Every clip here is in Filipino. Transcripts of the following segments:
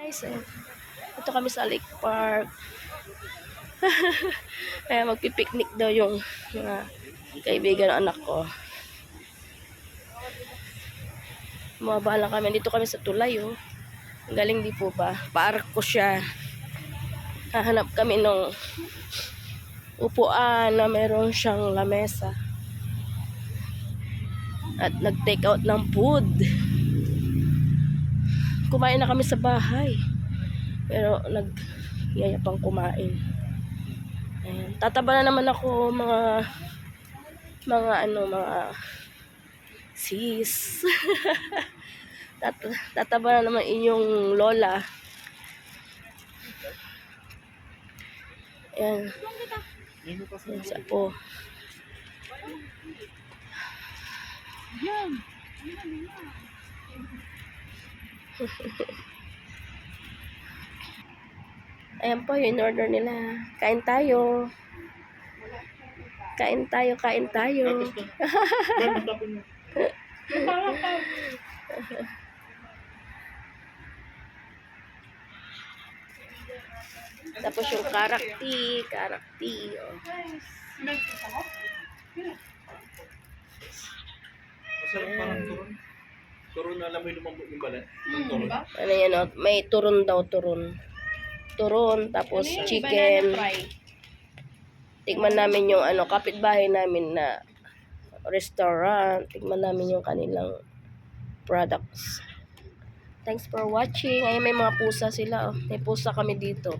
Guys, ito kami sa Lake Park. Kaya magpipiknik daw yung mga kaibigan ng anak ko. Mabala kami. Dito kami sa tulay, oh. Ang galing di po ba? Park ko siya. Hahanap kami ng upuan na meron siyang lamesa. At nag-take out ng food. Kumain na kami sa bahay. Pero nagyaya pang kumain. Ayan. Tataba na naman ako mga sis. Tataba na naman inyong lola. Ayan. Ayan sa po. Ayan po yung in-order nila. Kain tayo. Kain tayo, kain tayo. Tapos yung karakti. Oh. Parang turon. Turon na alam mo yung lumambot yung balat. Turon. Ano yan, oh? May turon daw, turon. Turon, tapos chicken. Tigman namin yung kapitbahay namin na restaurant. Tigman namin yung kanilang products. Thanks for watching. Ay, may mga pusa sila. Oh. May pusa kami dito.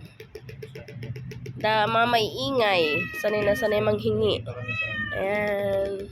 Mga may ingay. Sanay na sanay manghingi. Ayan.